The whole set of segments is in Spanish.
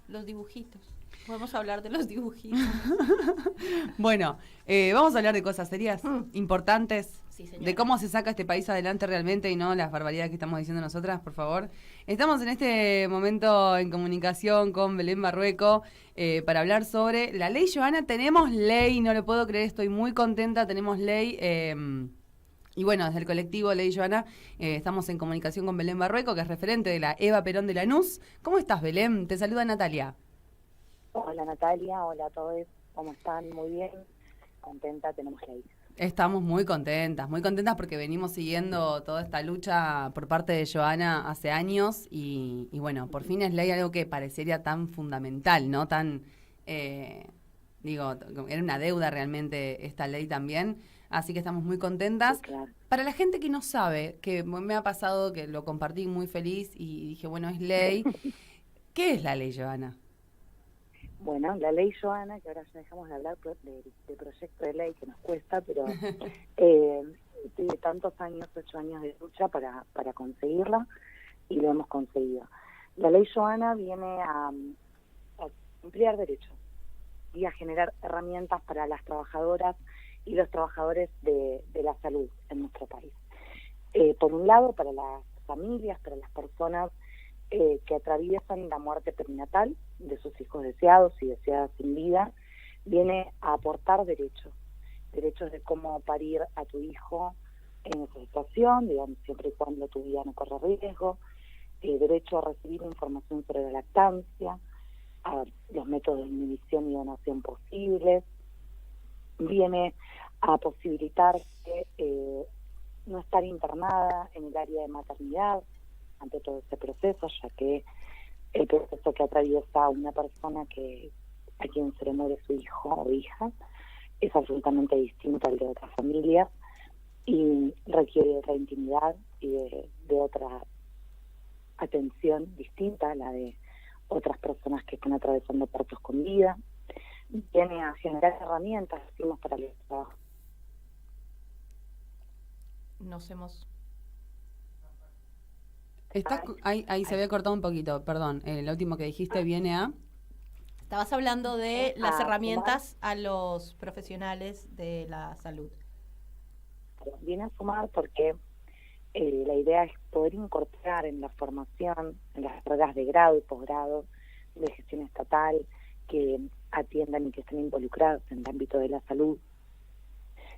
Los dibujitos. Podemos hablar de los dibujitos. Bueno, vamos a hablar de cosas serias, importantes, Sí, señora. de cómo se saca este país adelante realmente y no las barbaridades que estamos diciendo nosotras, por favor. Estamos en este momento en comunicación con Belén Barrueco para hablar sobre la ley Joana. Tenemos ley, no lo puedo creer, estoy muy contenta, tenemos ley. Y bueno, desde el colectivo Ley Joana estamos en comunicación con Belén Barrueco, que es referente de la Eva Perón de Lanús. ¿Cómo estás, Belén? Te saluda Natalia. Hola Natalia, hola a todos, ¿cómo están? Muy bien, contenta, tenemos ley. Estamos muy contentas porque venimos siguiendo toda esta lucha por parte de Joana hace años y bueno, por fin es ley, algo que parecería tan fundamental, ¿no? Tan, era una deuda realmente esta ley también, así que estamos muy contentas. Sí, claro. Para la gente que no sabe, que me ha pasado que lo compartí muy feliz y dije, bueno, es ley, ¿qué es la ley Joana? Bueno, la ley Joana, que ahora ya dejamos de hablar de proyecto de ley que nos cuesta, pero de tantos años, 8 años de lucha para conseguirla y lo hemos conseguido. La ley Joana viene a ampliar derechos y a generar herramientas para las trabajadoras y los trabajadores de la salud en nuestro país. Por un lado, para las familias, para las personas que atraviesan la muerte perinatal de sus hijos deseados y deseadas sin vida, viene a aportar derechos de cómo parir a tu hijo en esa situación, digamos, siempre y cuando tu vida no corra riesgo, derecho a recibir información sobre la lactancia, a los métodos de inhibición y donación posibles, viene a posibilitar no estar internada en el área de maternidad ante todo este proceso, ya que el proceso que atraviesa una persona a quien se le muere su hijo o hija es absolutamente distinto al de otras familias y requiere de otra intimidad y de otra atención distinta a la de otras personas que están atravesando partos con vida. Viene a generar herramientas, decimos, para el trabajo. Nos hemos... Ahí se había cortado un poquito, perdón. Lo último que dijiste viene a... Estabas hablando de las A herramientas a los profesionales de la salud. Viene a sumar porque la idea es poder incorporar en la formación, en las carreras de grado y posgrado de gestión estatal que atiendan y que estén involucrados en el ámbito de la salud,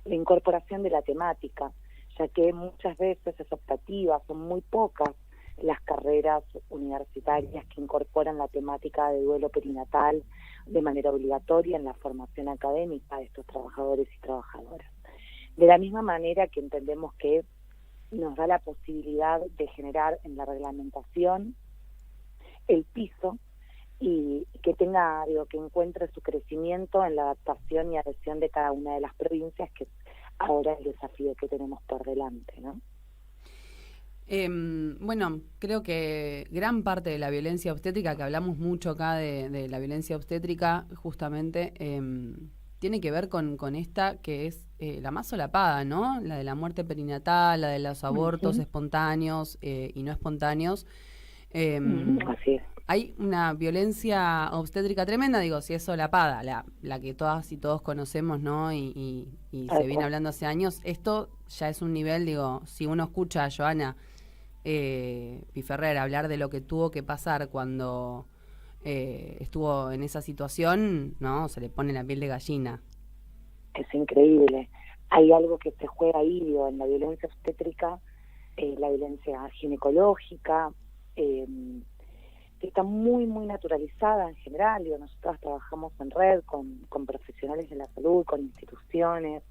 la incorporación de la temática, ya que muchas veces es optativa, son muy pocas las carreras universitarias que incorporan la temática de duelo perinatal de manera obligatoria en la formación académica de estos trabajadores y trabajadoras. De la misma manera que entendemos que nos da la posibilidad de generar en la reglamentación el piso y que tenga, que encuentre su crecimiento en la adaptación y adhesión de cada una de las provincias, que es ahora el desafío que tenemos por delante, ¿no? Bueno, creo que gran parte de la violencia obstétrica, que hablamos mucho acá de la violencia obstétrica, justamente tiene que ver con esta que es la más solapada, ¿no? La de la muerte perinatal, la de los abortos espontáneos y no espontáneos. Así es. Hay una violencia obstétrica tremenda, digo, si es solapada, la que todas y todos conocemos, ¿no? Y se viene hablando hace años. Esto ya es un nivel, digo, si uno escucha a Joana Piferrer hablar de lo que tuvo que pasar cuando estuvo en esa situación, ¿no? Se le pone la piel de gallina. Es increíble. Hay algo que se juega ahí, digo, en la violencia obstétrica, la violencia ginecológica, que está muy, muy naturalizada en general. Digo, nosotros trabajamos en red con profesionales de la salud, con instituciones.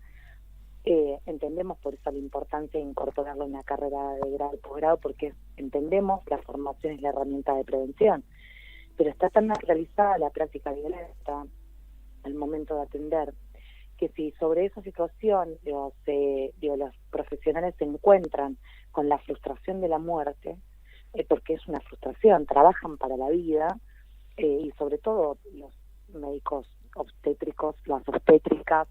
Entendemos por eso la importancia de incorporarlo en la carrera de grado y posgrado, porque entendemos la formación es la herramienta de prevención, pero está tan naturalizada la práctica violenta al momento de atender, que si sobre esa situación los profesionales se encuentran con la frustración de la muerte, porque es una frustración, trabajan para la vida, y sobre todo los médicos obstétricos, las obstétricas,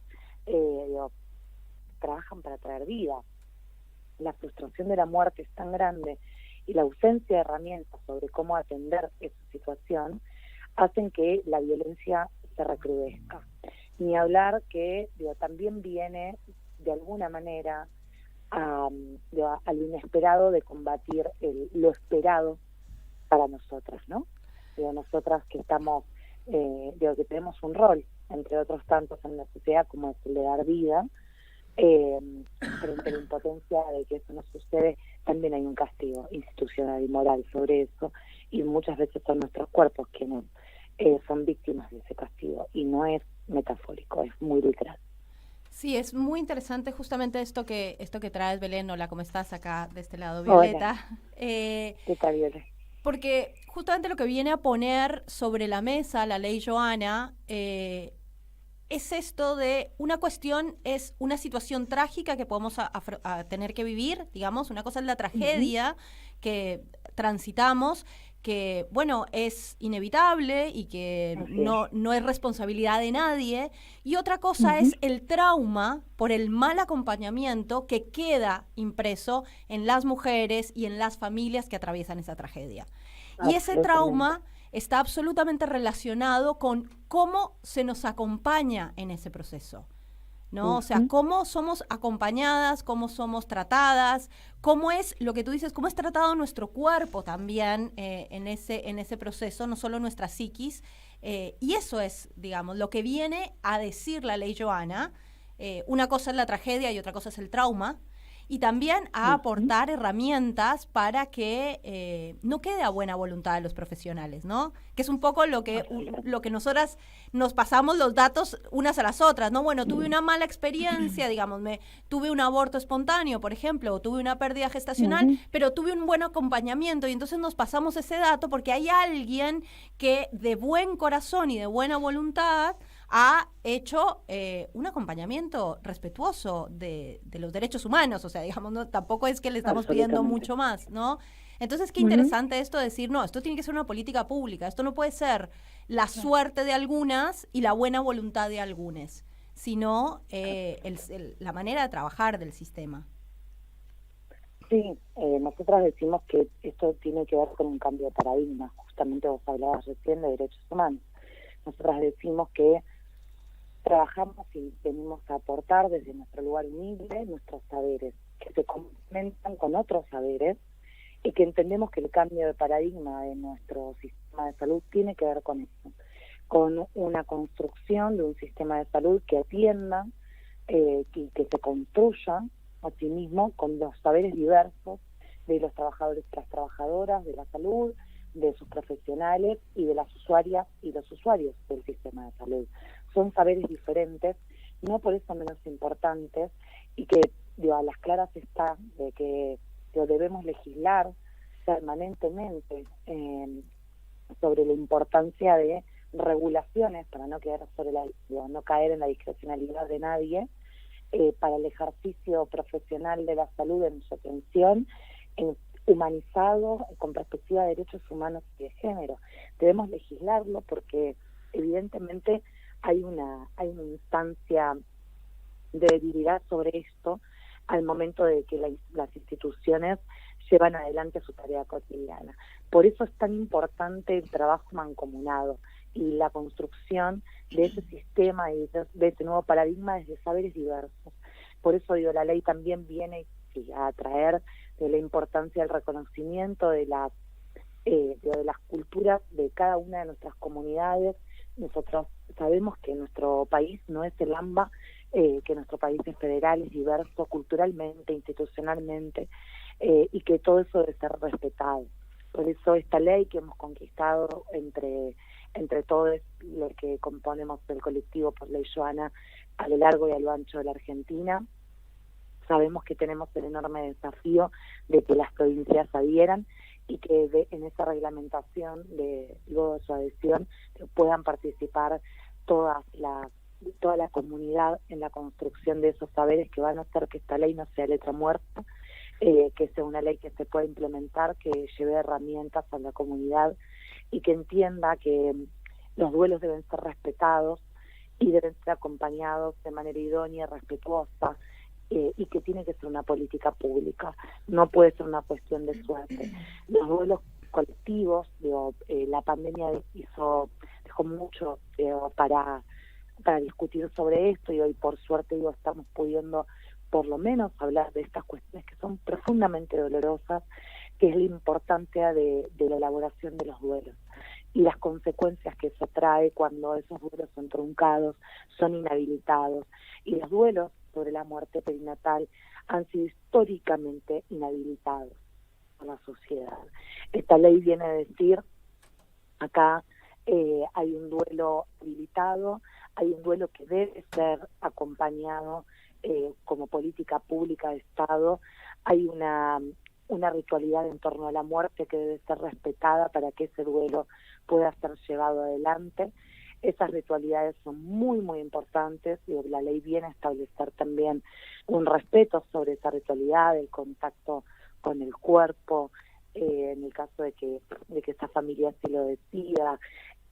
trabajan para traer vida. La frustración de la muerte es tan grande y la ausencia de herramientas sobre cómo atender esa situación hacen que la violencia se recrudezca. Ni hablar que también viene de alguna manera a lo inesperado de combatir lo esperado para nosotras, ¿no? Nosotras que estamos, que tenemos un rol, entre otros tantos en la sociedad, como es el de dar vida, frente a la impotencia de que eso no sucede, también hay un castigo institucional y moral sobre eso, y muchas veces son nuestros cuerpos quienes son víctimas de ese castigo, y no es metafórico, es muy literal. Sí, es muy interesante justamente esto que traes, Belén. Hola, ¿cómo estás? Acá de este lado, Violeta. ¿Qué tal, Violeta? Porque justamente lo que viene a poner sobre la mesa la ley Joana es esto de una cuestión, es una situación trágica que podemos a tener que vivir, digamos. Una cosa es la tragedia que transitamos, que, bueno, es inevitable y que no es responsabilidad de nadie. Y otra cosa es el trauma por el mal acompañamiento que queda impreso en las mujeres y en las familias que atraviesan esa tragedia. Y ese trauma está absolutamente relacionado con cómo se nos acompaña en ese proceso, ¿no? O sea, cómo somos acompañadas, cómo somos tratadas, cómo es lo que tú dices, cómo es tratado nuestro cuerpo también en ese proceso, no solo nuestra psiquis. Y eso es, digamos, lo que viene a decir la ley Joana. Una cosa es la tragedia y otra cosa es el trauma. Y también a aportar herramientas para que no quede a buena voluntad de los profesionales, ¿no? Que es un poco lo que nosotras nos pasamos los datos unas a las otras, ¿no? Bueno, tuve una mala experiencia, digamos, tuve un aborto espontáneo, por ejemplo, o tuve una pérdida gestacional, pero tuve un buen acompañamiento, y entonces nos pasamos ese dato porque hay alguien que de buen corazón y de buena voluntad ha hecho un acompañamiento respetuoso de los derechos humanos. O sea, digamos, no, tampoco es que le estamos pidiendo mucho más, ¿no? Entonces, qué interesante esto de decir, no, esto tiene que ser una política pública, esto no puede ser la suerte de algunas y la buena voluntad de algunos, sino la manera de trabajar del sistema. Sí, nosotras decimos que esto tiene que ver con un cambio de paradigma. Justamente vos hablabas recién de derechos humanos. Nosotras decimos que trabajamos y venimos a aportar desde nuestro lugar humilde nuestros saberes, que se complementan con otros saberes, y que entendemos que el cambio de paradigma de nuestro sistema de salud tiene que ver con eso, con una construcción de un sistema de salud que atienda y que se construya a sí mismo con los saberes diversos de los trabajadores y las trabajadoras de la salud, de sus profesionales y de las usuarias y los usuarios del sistema de salud. Son saberes diferentes, no por eso menos importantes, y que a las claras está de que debemos legislar permanentemente sobre la importancia de regulaciones para no quedar no caer en la discrecionalidad de nadie, para el ejercicio profesional de la salud en su atención, humanizado, con perspectiva de derechos humanos y de género. Debemos legislarlo porque evidentemente hay una instancia de debilidad sobre esto al momento de que las instituciones llevan adelante su tarea cotidiana. Por eso es tan importante el trabajo mancomunado y la construcción de ese sistema y de ese nuevo paradigma desde saberes diversos. Por eso la ley también viene a traer de la importancia del reconocimiento de las culturas de cada una de nuestras comunidades. Nosotros sabemos que nuestro país no es el AMBA, que nuestro país es federal, es diverso culturalmente, institucionalmente, y que todo eso debe ser respetado. Por eso esta ley que hemos conquistado entre todos los que componemos el colectivo por Ley Joana a lo largo y a lo ancho de la Argentina, sabemos que tenemos el enorme desafío de que las provincias adhieran y que en esa reglamentación, luego de su adhesión, puedan participar toda la comunidad en la construcción de esos saberes que van a hacer que esta ley no sea letra muerta, que sea una ley que se pueda implementar, que lleve herramientas a la comunidad y que entienda que los duelos deben ser respetados y deben ser acompañados de manera idónea y respetuosa, y que tiene que ser una política pública, no puede ser una cuestión de suerte. Los duelos colectivos, la pandemia dejó mucho para discutir sobre esto, y hoy por suerte estamos pudiendo por lo menos hablar de estas cuestiones que son profundamente dolorosas, que es la importancia de la elaboración de los duelos y las consecuencias que eso trae cuando esos duelos son truncados, son inhabilitados. Y los duelos sobre la muerte perinatal han sido históricamente inhabilitados por la sociedad. Esta ley viene a decir, acá hay un duelo habilitado, hay un duelo que debe ser acompañado como política pública de Estado, hay una ritualidad en torno a la muerte que debe ser respetada para que ese duelo pueda ser llevado adelante. Esas ritualidades son muy, muy importantes, y la ley viene a establecer también un respeto sobre esa ritualidad, el contacto con el cuerpo, en el caso de que esa familia así lo decida.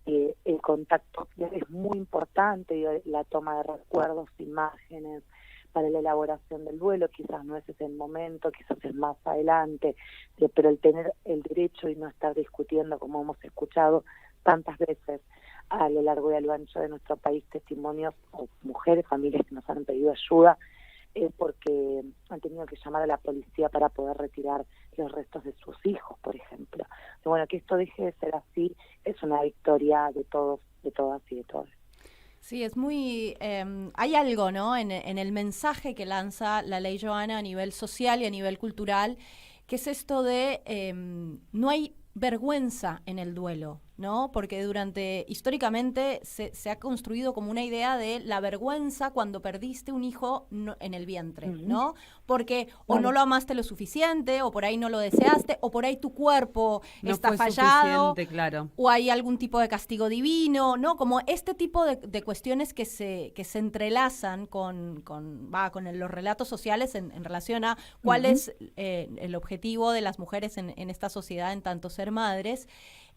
El contacto es muy importante, la toma de recuerdos, imágenes, para la elaboración del duelo. Quizás no ese es el momento, quizás es más adelante, pero el tener el derecho y no estar discutiendo, como hemos escuchado tantas veces a lo largo y a lo ancho de nuestro país, testimonios o mujeres, familias que nos han pedido ayuda porque han tenido que llamar a la policía para poder retirar los restos de sus hijos, por ejemplo. Bueno, que esto deje de ser así es una victoria de todos, de todas y de todos. Sí, es muy... hay algo, ¿no?, en el mensaje que lanza la Ley Joana a nivel social y a nivel cultural, que es esto de no hay vergüenza en el duelo, ¿no? Porque históricamente se ha construido como una idea de la vergüenza cuando perdiste un hijo en el vientre, ¿no? Porque o no lo amaste lo suficiente, o por ahí no lo deseaste, o por ahí tu cuerpo no está fue fallado, claro. O hay algún tipo de castigo divino, ¿no? Como este tipo de cuestiones que se entrelazan con los relatos sociales en relación a cuál es el objetivo de las mujeres en esta sociedad, en tanto ser madres.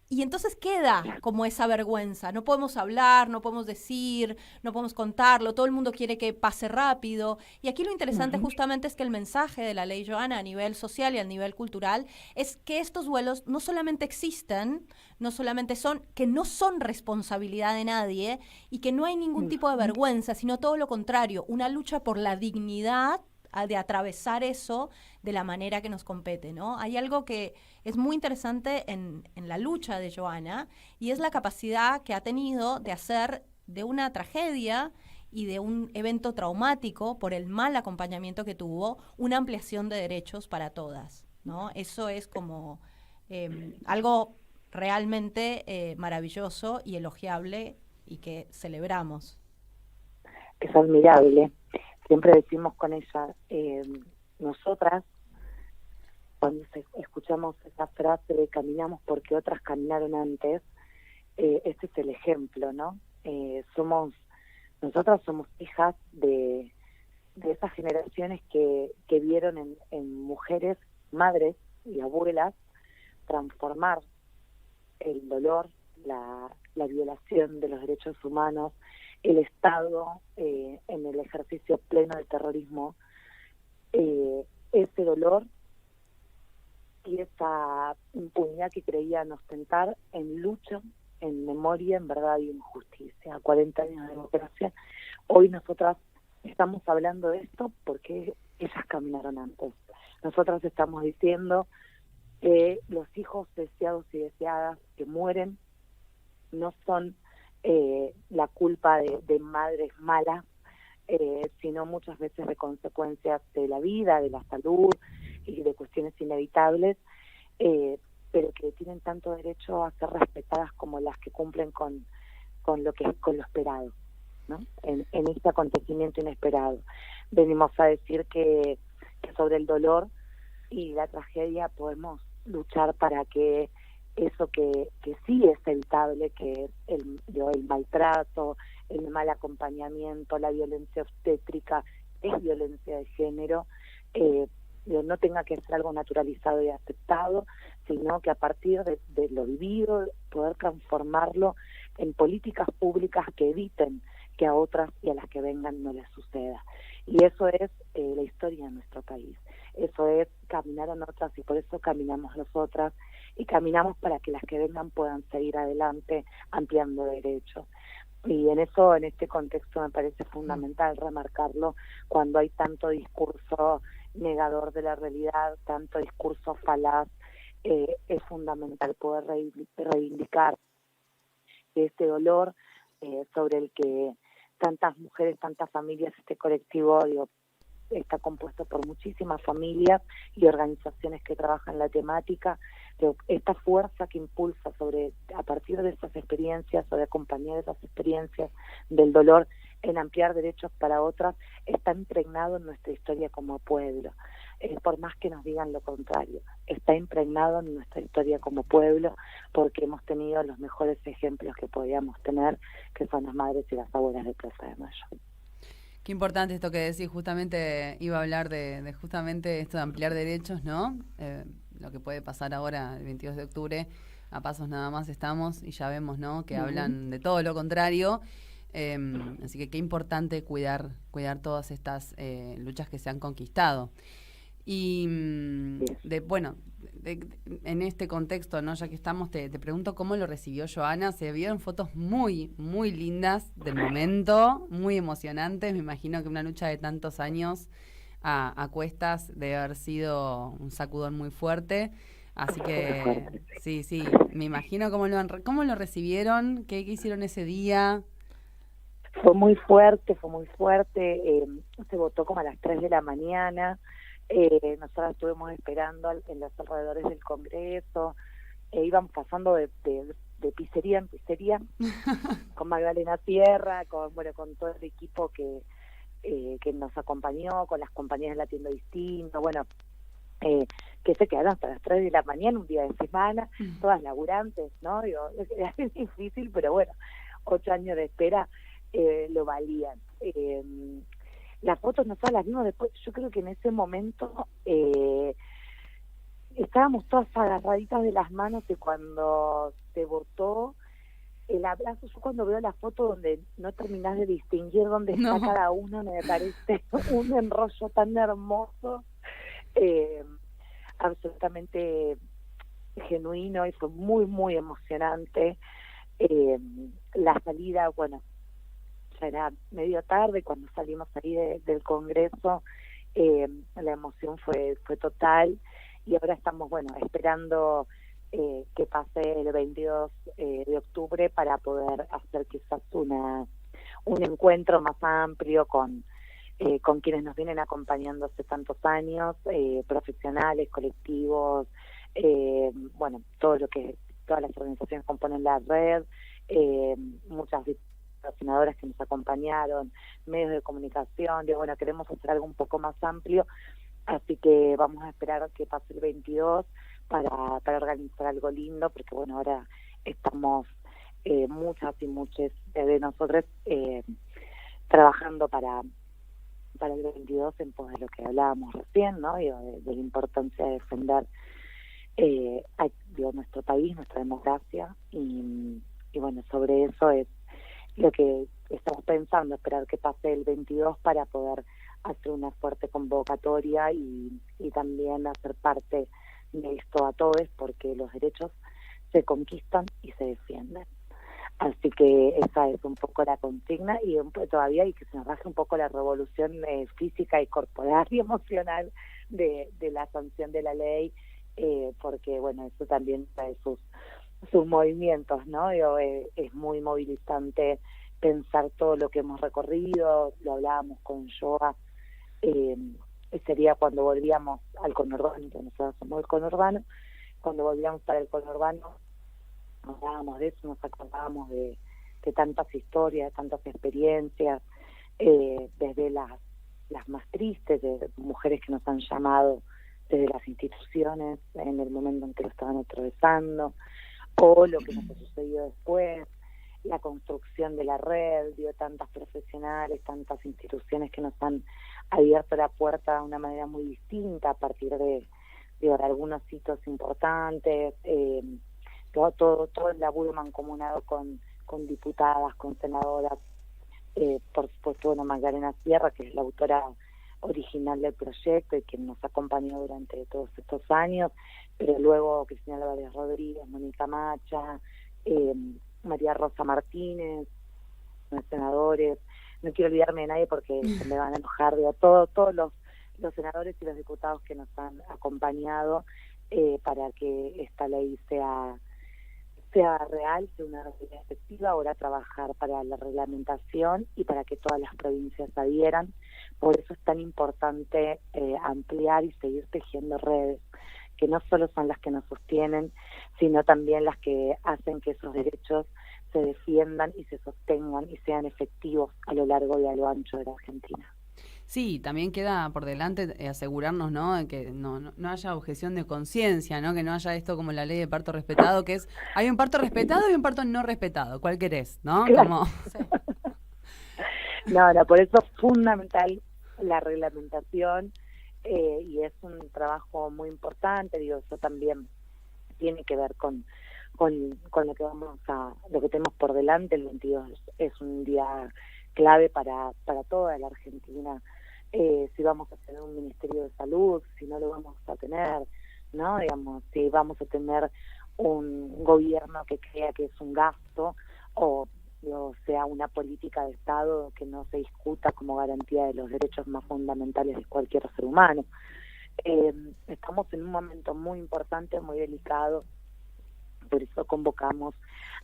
Y entonces queda como esa vergüenza. No podemos hablar, no podemos decir, no podemos contarlo. Todo el mundo quiere que pase rápido. Y aquí lo interesante justamente es que el mensaje de la Ley Joana a nivel social y a nivel cultural es que estos duelos no solamente existen, no solamente que no son responsabilidad de nadie y que no hay ningún tipo de vergüenza, sino todo lo contrario, una lucha por la dignidad de atravesar eso de la manera que nos compete, ¿no? Hay algo que es muy interesante en la lucha de Joana, y es la capacidad que ha tenido de hacer de una tragedia y de un evento traumático por el mal acompañamiento que tuvo, una ampliación de derechos para todas, ¿no? Eso es como algo realmente maravilloso y elogiable, y que celebramos. Es admirable. Siempre decimos con ella, nosotras, cuando escuchamos esa frase de caminamos porque otras caminaron antes, este es el ejemplo, ¿no? Nosotras somos hijas de esas generaciones que vieron en mujeres, madres y abuelas, transformar el dolor, la violación de los derechos humanos, el Estado en el ejercicio pleno del terrorismo, ese dolor y esa impunidad que creían ostentar en lucha, en memoria, en verdad y en justicia. 40 años de democracia. Hoy nosotras estamos hablando de esto porque ellas caminaron antes. Nosotras estamos diciendo que los hijos deseados y deseadas que mueren no son la culpa de madres malas, sino muchas veces de consecuencias de la vida, de la salud y de cuestiones inevitables, pero que tienen tanto derecho a ser respetadas como las que cumplen con lo esperado, ¿no? En este acontecimiento inesperado. Venimos a decir que sobre el dolor y la tragedia podemos luchar para que eso que sí es evitable, que es el maltrato, el mal acompañamiento, la violencia obstétrica, es violencia de género, no tenga que ser algo naturalizado y aceptado, sino que a partir de lo vivido, poder transformarlo en políticas públicas que eviten que a otras y a las que vengan no les suceda. Y eso es la historia de nuestro país. Eso es, caminaron otras y por eso caminamos nosotras, y caminamos para que las que vengan puedan seguir adelante ampliando derechos. Y en eso, en este contexto, me parece fundamental remarcarlo cuando hay tanto discurso negador de la realidad, tanto discurso falaz. Es fundamental poder reivindicar este dolor sobre el que tantas mujeres, tantas familias, este colectivo, digo, está compuesto por muchísimas familias y organizaciones que trabajan la temática. Esta fuerza que impulsa a partir de esas experiencias o de acompañar esas experiencias del dolor en ampliar derechos para otras, está impregnado en nuestra historia como pueblo. Por más que nos digan lo contrario, está impregnado en nuestra historia como pueblo, porque hemos tenido los mejores ejemplos que podíamos tener, que son las madres y las abuelas de Plaza de Mayo. Qué importante esto que decís, justamente iba a hablar de justamente esto de ampliar derechos, ¿no? Lo que puede pasar ahora el 22 de octubre, a pasos nada más estamos y ya vemos, ¿no? Que hablan de todo lo contrario. Así que qué importante cuidar todas estas luchas que se han conquistado. Y en este contexto, ¿no? Ya que estamos, te pregunto cómo lo recibió Joana. Se vieron fotos muy, muy lindas del momento, muy emocionantes. Me imagino que una lucha de tantos años a cuestas debe haber sido un sacudón muy fuerte. Así que sí, me imagino cómo lo recibieron, qué hicieron ese día. Fue muy fuerte. Se votó como a las 3 de la mañana. Nosotros estuvimos esperando en los alrededores del Congreso, íbamos pasando de pizzería en pizzería con Magdalena Sierra, con todo el equipo que nos acompañó, con las compañías de La Tienda Distinto, que se quedaron hasta las 3 de la mañana, un día de semana, todas laburantes, ¿no? Digo, es difícil, pero 8 años de espera lo valían. Las fotos nosotros las vimos después. Yo creo que en ese momento estábamos todas agarraditas de las manos, y cuando se votó el abrazo, yo cuando veo la foto donde no terminás de distinguir dónde está cada uno, me parece un enrollo tan hermoso, absolutamente genuino, y fue muy, muy emocionante. La salida, ya era medio tarde cuando salimos ahí del Congreso. La emoción fue total, y ahora estamos esperando que pase el 22 de octubre para poder hacer quizás un encuentro más amplio con quienes nos vienen acompañando hace tantos años, profesionales, colectivos, todas las organizaciones que componen la red, muchas patrocinadoras que nos acompañaron, medios de comunicación. Queremos hacer algo un poco más amplio, así que vamos a esperar que pase el 22 para organizar algo lindo, porque ahora estamos muchas y muchos de nosotros trabajando para el 22 en pos de lo que hablábamos recién, ¿no? De la importancia de defender nuestro país, nuestra democracia, y sobre eso es lo que estamos pensando, esperar que pase el 22 para poder hacer una fuerte convocatoria y también hacer parte de esto a todos, porque los derechos se conquistan y se defienden. Así que esa es un poco la consigna, y todavía hay que se nos baje un poco la revolución física y corporal y emocional de la sanción de la ley, porque eso también trae sus movimientos, ¿no? Es muy movilizante pensar todo lo que hemos recorrido. Lo hablábamos con Joa, sería cuando volvíamos al conurbano, que nosotros somos el conurbano, cuando volvíamos para el conurbano nos hablábamos de eso, nos acordábamos de tantas historias, de tantas experiencias, desde las más tristes, de mujeres que nos han llamado desde las instituciones en el momento en que lo estaban atravesando, o lo que nos ha sucedido después, la construcción de la red, tantas profesionales, tantas instituciones que nos han abierto la puerta de una manera muy distinta a partir de algunos hitos importantes, todo el laburo mancomunado con diputadas, con senadoras, por supuesto, bueno, Magdalena Sierra, que es la autora original del proyecto y quien nos acompañó durante todos estos años, pero luego Cristina Álvarez Rodríguez, Mónica Macha, María Rosa Martínez, los senadores, no quiero olvidarme de nadie porque se me van a enojar, digo, todos los senadores y los diputados que nos han acompañado para que esta ley sea real, sea una realidad efectiva. Ahora trabajar para la reglamentación y para que todas las provincias adhieran. Por eso es tan importante ampliar y seguir tejiendo redes, que no solo son las que nos sostienen, sino también las que hacen que esos derechos se defiendan y se sostengan y sean efectivos a lo largo y a lo ancho de la Argentina. Sí, también queda por delante asegurarnos, ¿no?, de que no haya objeción de conciencia, ¿no?, que no haya esto como la ley de parto respetado, que es, hay un parto respetado y un parto no respetado, ¿cuál querés?, ¿no? Claro. Como... Sí. No, por eso es fundamental la reglamentación y es un trabajo muy importante, digo, eso también tiene que ver con lo que lo que tenemos por delante. El 22 es un día clave para toda la Argentina, si vamos a tener un Ministerio de Salud, si no lo vamos a tener, ¿no? Digamos, si vamos a tener un gobierno que crea que es un gasto o sea una política de Estado que no se discuta como garantía de los derechos más fundamentales de cualquier ser humano. Estamos en un momento muy importante, muy delicado, por eso convocamos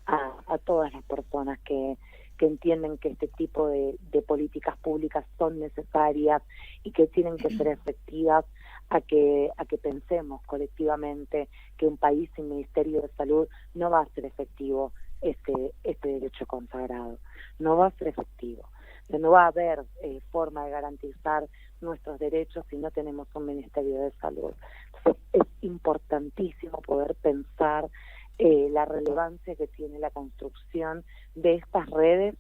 a todas las personas que entienden que este tipo de políticas públicas son necesarias y que tienen que ser efectivas, a que pensemos colectivamente que un país sin Ministerio de Salud no va a ser efectivo este derecho consagrado, no va a ser efectivo. No va a haber forma de garantizar nuestros derechos si no tenemos un Ministerio de Salud. Entonces, es importantísimo poder pensar la relevancia que tiene la construcción de estas redes,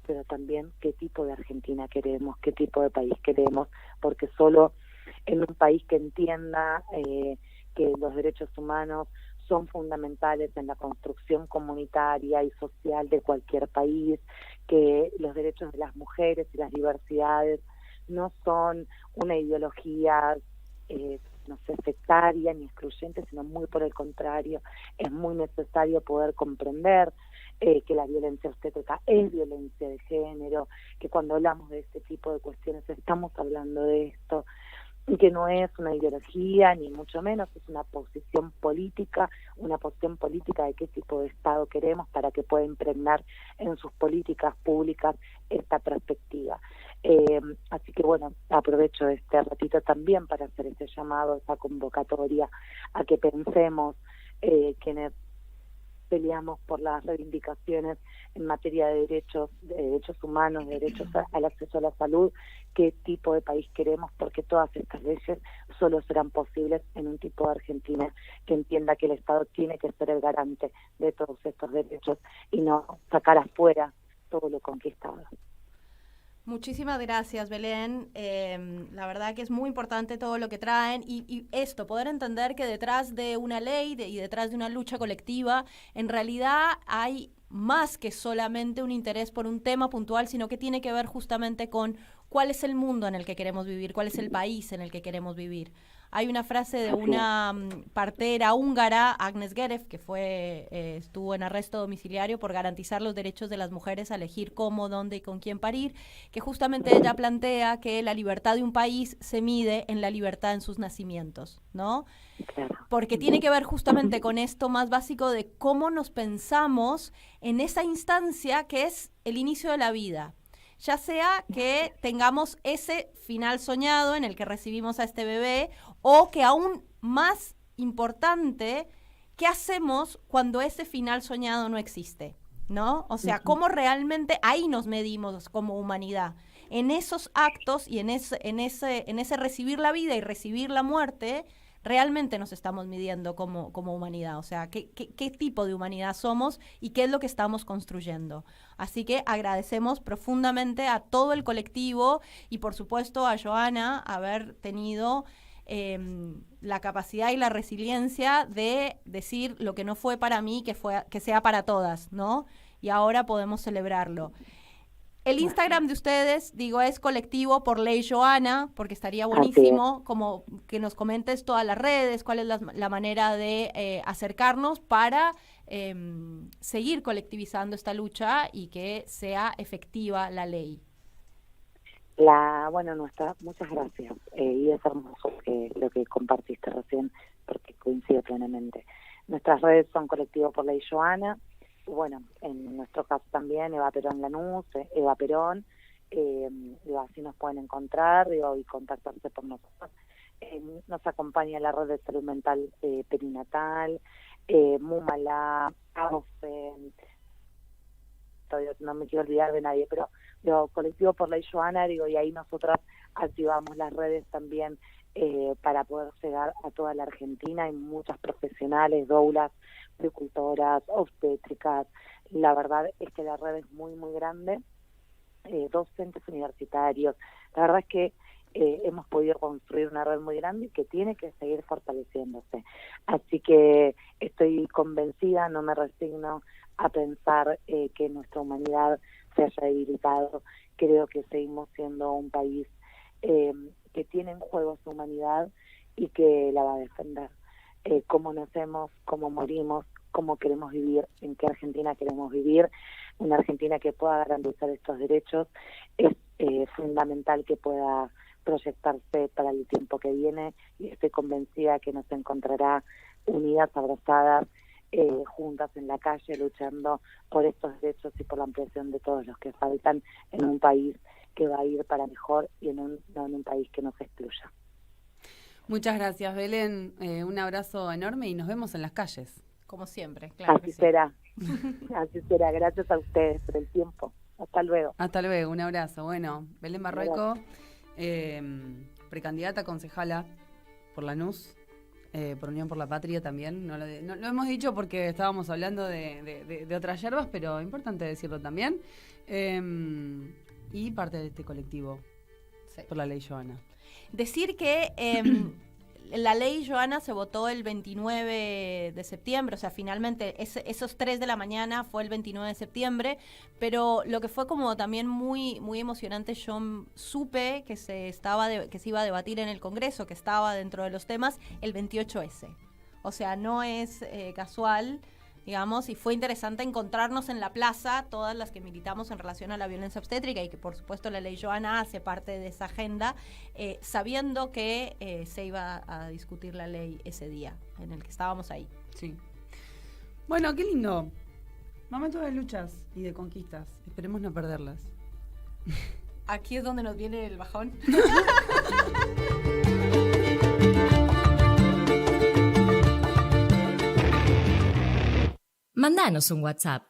pero también qué tipo de Argentina queremos, qué tipo de país queremos, porque solo en un país que entienda que los derechos humanos son fundamentales en la construcción comunitaria y social de cualquier país, que los derechos de las mujeres y las diversidades no son una ideología no sé, sectaria ni excluyente, sino muy por el contrario, es muy necesario poder comprender que la violencia obstétrica es violencia de género, que cuando hablamos de este tipo de cuestiones estamos hablando de esto, y que no es una ideología, ni mucho menos, es una posición política de qué tipo de Estado queremos para que pueda impregnar en sus políticas públicas esta perspectiva. Así que bueno, aprovecho este ratito también para hacer ese llamado, esa convocatoria, a que pensemos quienes peleamos por las reivindicaciones en materia de derechos humanos, de derechos al acceso a la salud, qué tipo de país queremos, porque todas estas leyes solo serán posibles en un tipo de Argentina que entienda que el Estado tiene que ser el garante de todos estos derechos y no sacar afuera todo lo conquistado. Muchísimas gracias, Belén. La verdad que es muy importante todo lo que traen y esto, poder entender que detrás de una ley y detrás de una lucha colectiva, en realidad hay más que solamente un interés por un tema puntual, sino que tiene que ver justamente con cuál es el mundo en el que queremos vivir, cuál es el país en el que queremos vivir. Hay una frase de una partera húngara, Agnes Gerev, que estuvo en arresto domiciliario por garantizar los derechos de las mujeres a elegir cómo, dónde y con quién parir, que justamente ella plantea que la libertad de un país se mide en la libertad en sus nacimientos, ¿no? Porque tiene que ver justamente con esto más básico de cómo nos pensamos en esa instancia que es el inicio de la vida. Ya sea que tengamos ese final soñado en el que recibimos a este bebé, o que aún más importante, ¿qué hacemos cuando ese final soñado no existe? ¿No? O sea, ¿cómo realmente ahí nos medimos como humanidad? En esos actos y en ese recibir la vida y recibir la muerte, realmente nos estamos midiendo como humanidad, o sea, ¿qué tipo de humanidad somos y qué es lo que estamos construyendo? Así que agradecemos profundamente a todo el colectivo y por supuesto a Joana haber tenido la capacidad y la resiliencia de decir lo que no fue para mí, que sea para todas, ¿no? Y ahora podemos celebrarlo. El Instagram de ustedes, digo, es colectivo por Ley Joana, porque estaría buenísimo como que nos comentes todas las redes, cuál es la manera de acercarnos para seguir colectivizando esta lucha y que sea efectiva la ley. Muchas gracias. Y es hermoso lo que compartiste recién, porque coincide plenamente. Nuestras redes son Colectivo por Ley Joana. Bueno, en nuestro caso también, Eva Perón Lanús, Eva Perón, así nos pueden encontrar, y contactarse por nosotros. Nos acompaña la red de salud mental perinatal, Múmala, AOFE, no me quiero olvidar de nadie, pero Colectivo por Ley Joana, y ahí nosotras activamos las redes también para poder llegar a toda la Argentina. Hay muchas profesionales, doulas, agricultoras, obstétricas. La verdad es que la red es muy, muy grande. Docentes universitarios. La verdad es que hemos podido construir una red muy grande y que tiene que seguir fortaleciéndose. Así que estoy convencida, no me resigno a pensar que nuestra humanidad se haya debilitado. Creo que seguimos siendo un país que tiene en juego su humanidad y que la va a defender. Cómo nacemos, cómo morimos, cómo queremos vivir, en qué Argentina queremos vivir, una Argentina que pueda garantizar estos derechos. Es fundamental que pueda proyectarse para el tiempo que viene, y estoy convencida que nos encontrará unidas, abrazadas, juntas en la calle, luchando por estos derechos y por la ampliación de todos los que faltan en un país que va a ir para mejor y no en un país que nos excluya. Muchas gracias, Belén. Un abrazo enorme y nos vemos en las calles. Como siempre, claro. Así será. Así será. Gracias a ustedes por el tiempo. Hasta luego. Hasta luego, un abrazo. Bueno, Belén Barrueco, precandidata concejala por Lanús, por Unión por la Patria también. No lo hemos dicho porque estábamos hablando de otras yerbas, pero importante decirlo también. Y parte de este colectivo por la Ley Joana. Decir que la Ley Joana se votó el 29 de septiembre, o sea, finalmente esos 3 de la mañana fue el 29 de septiembre, pero lo que fue como también muy, muy emocionante, yo supe que se iba a debatir en el Congreso, que estaba dentro de los temas, el 28S. O sea, no es casual, digamos, y fue interesante encontrarnos en la plaza, todas las que militamos en relación a la violencia obstétrica, y que por supuesto la Ley Joana hace parte de esa agenda, sabiendo que se iba a discutir la ley ese día en el que estábamos ahí. Sí. Bueno, qué lindo. Momento de luchas y de conquistas. Esperemos no perderlas. Aquí es donde nos viene el bajón. Mandanos un WhatsApp